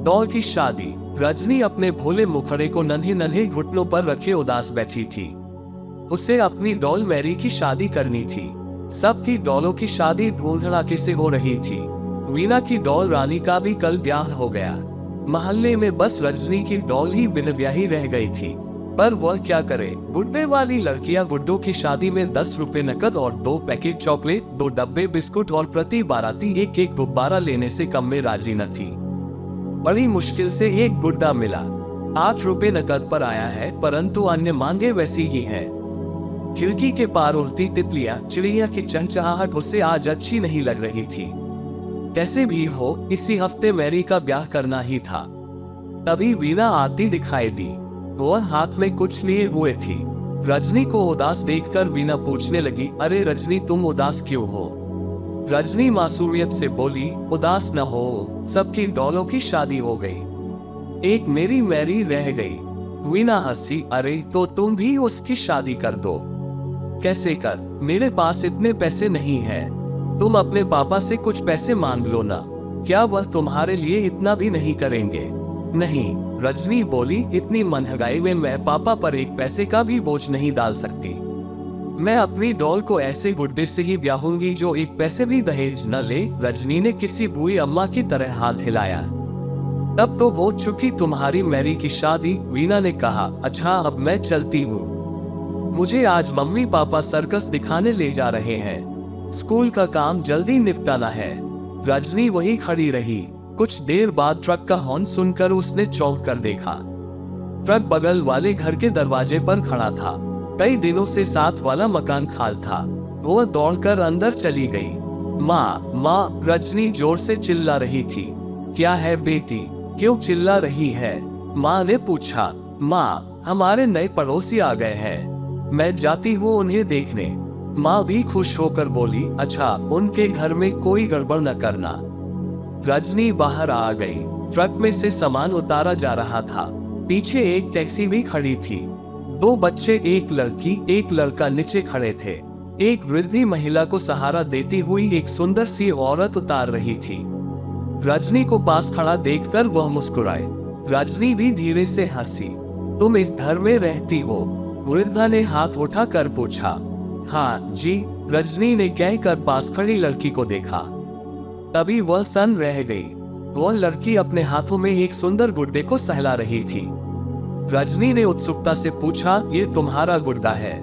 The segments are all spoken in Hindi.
डॉल की शादी। रजनी अपने भोले मुखड़े को नन्हे नन्हे घुटनों पर रखे उदास बैठी थी। उसे अपनी डॉल मैरी की शादी करनी थी। सबकी डॉलों की शादी धूमधड़ाके से हो रही थी। वीना की डॉल रानी का भी कल ब्याह हो गया। मोहल्ले में बस रजनी की डॉल ही बिन ब्याही रह गई थी, पर वह क्या करे। गुड्डे वाली लड़कियां गुड्डों की शादी में 10 रुपए नकद और 2 पैकेट चॉकलेट, 2 डब्बे बिस्कुट और प्रति बाराती एक एक गुब्बारा लेने से कम में राजी न थी। बड़ी मुश्किल से एक गुड्डा मिला। 8 रुपए नकद पर आया है, परंतु अन्य मांगे वैसी ही है। खिड़की के पार उड़ती तितलियां, चिड़िया की चहचहाहट उसे आज अच्छी नहीं लग रही थी। कैसे भी हो, इसी हफ्ते मैरी का ब्याह करना ही था। तभी वीना आती दिखाई दी। वह हाथ में कुछ लिए हुए थी। रजनी को उदास देखकर वीना पूछने लगी, अरे रजनी, तुम उदास क्यों हो? रजनी मासूमियत से बोली, उदास न हो, सबकी डॉलों की शादी हो गई, एक मेरी मैरी रह गई। वीना हंसी, अरे तो तुम भी उसकी शादी कर दो। कैसे कर? मेरे पास इतने पैसे नहीं है। तुम अपने पापा से कुछ पैसे मांग लो ना, क्या वह तुम्हारे लिए इतना भी नहीं करेंगे? नहीं, रजनी बोली, इतनी महंगाई में मैं पापा पर एक पैसे का भी बोझ नहीं डाल सकती। मैं अपनी डॉल को ऐसे गुड्डे से ही ब्याहूंगी जो एक पैसे भी दहेज न ले। रजनी ने किसी बुई अम्मा की तरह हाथ हिलाया। तब तो हो चुकी तुम्हारी मैरी की शादी। वीना ने कहा, अच्छा अब मैं चलती हूँ, मुझे आज मम्मी पापा सर्कस दिखाने ले जा रहे हैं, स्कूल का काम जल्दी निपटाना है। रजनी वही खड़ी रही। कुछ देर बाद ट्रक का हॉर्न सुनकर उसने चौंक कर देखा। ट्रक बगल वाले घर के दरवाजे पर खड़ा था। कई दिनों से साथ वाला मकान खाली था। वह दौड़कर अंदर चली गई। माँ, माँ, रजनी जोर से चिल्ला रही थी। क्या है बेटी, क्यों चिल्ला रही है? माँ ने पूछा। माँ, हमारे नए पड़ोसी आ गए हैं, मैं जाती हूँ उन्हें देखने। माँ भी खुश होकर बोली, अच्छा, उनके घर में कोई गड़बड़ न करना। रजनी बाहर आ गई। ट्रक में से सामान उतारा जा रहा था। पीछे एक टैक्सी भी खड़ी थी। 2 बच्चे, एक लड़की एक लड़का नीचे खड़े थे। एक वृद्ध महिला को सहारा देती हुई एक सुंदर सी औरत उतार रही थी। रजनी को पास खड़ा देखकर वह मुस्कुराए। रजनी भी धीरे से हंसी। तुम इस घर में रहती हो? वृद्धा ने हाथ उठाकर पूछा। हाँ जी, रजनी ने कहकर पास खड़ी लड़की को देखा। तभी वह सन्न रह गई। वह लड़की अपने हाथों में एक सुंदर गुड्डे को सहला रही थी। रजनी ने उत्सुकता से पूछा, ये तुम्हारा गुड्डा है?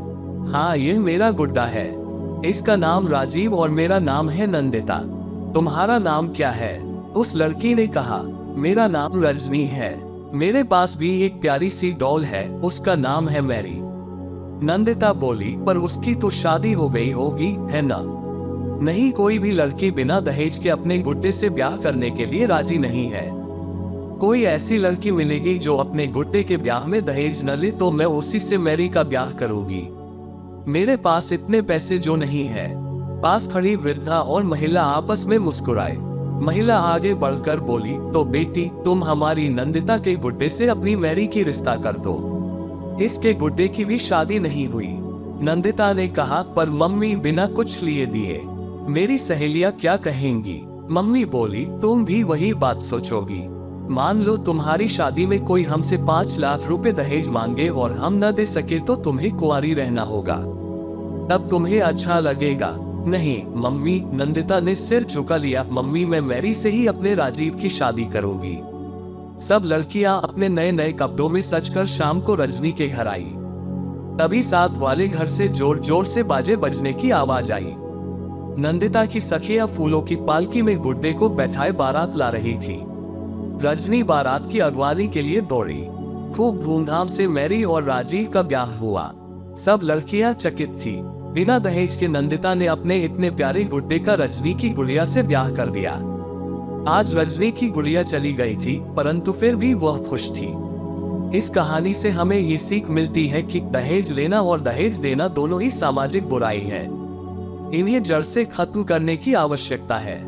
हाँ, यह मेरा गुड्डा है। इसका नाम राजीव और मेरा नाम है नंदिता। तुम्हारा नाम क्या है? उस लड़की ने कहा, मेरा नाम रजनी है। मेरे पास भी एक प्यारी सी डॉल है, उसका नाम है मैरी। नंदिता बोली, पर उसकी तो शादी हो गई होगी, है ना? नहीं, कोई भी लड़की बिना दहेज के अपने गुड्डे से ब्याह करने के लिए राजी नहीं है। कोई ऐसी लड़की मिलेगी जो अपने गुड्डे के ब्याह में दहेज न ले तो मैं उसी से मैरी का ब्याह करूंगी। मेरे पास इतने पैसे जो नहीं है। पास खड़ी वृद्धा और महिला आपस में मुस्कुराए। महिला आगे बढ़कर बोली, तो बेटी, तुम हमारी नंदिता के गुड्डे से अपनी मैरी की रिश्ता कर दो। इसके गुड्डे की भी शादी नहीं हुई। नंदिता ने कहा, पर मम्मी, बिना कुछ लिए दिए मेरी सहेलियां क्या कहेंगी? मम्मी बोली, तुम भी वही बात सोचोगी। मान लो तुम्हारी शादी में कोई हमसे 5 लाख रुपए दहेज मांगे और हम न दे सके तो तुम्हें कुंवारी रहना होगा, तब तुम्हें अच्छा लगेगा? नहीं मम्मी, नंदिता ने सिर झुका लिया। मम्मी, मैं मैरी से ही अपने राजीव की शादी करूंगी। सब लड़कियां अपने नए नए कपड़ों में सजकर शाम को रजनी के घर आई। तभी साथ वाले घर से जोर जोर से बाजे बजने की आवाज आई। नंदिता की सखियां फूलों की पालकी में गुड्डे को बैठाए बारात ला रही थी। रजनी बारात की अगवानी के लिए दौड़ी। खूब धूमधाम से मैरी और राजीव का ब्याह हुआ। सब लड़कियां चकित थी। बिना दहेज के नंदिता ने अपने इतने प्यारे गुड्डे का रजनी की गुड़िया से ब्याह कर दिया। आज रजनी की गुड़िया चली गई थी, परंतु फिर भी वह खुश थी। इस कहानी से हमें ये सीख मिलती है कि दहेज लेना और दहेज देना दोनों ही सामाजिक बुराई है। इन्हें जड़ से खत्म करने की आवश्यकता है।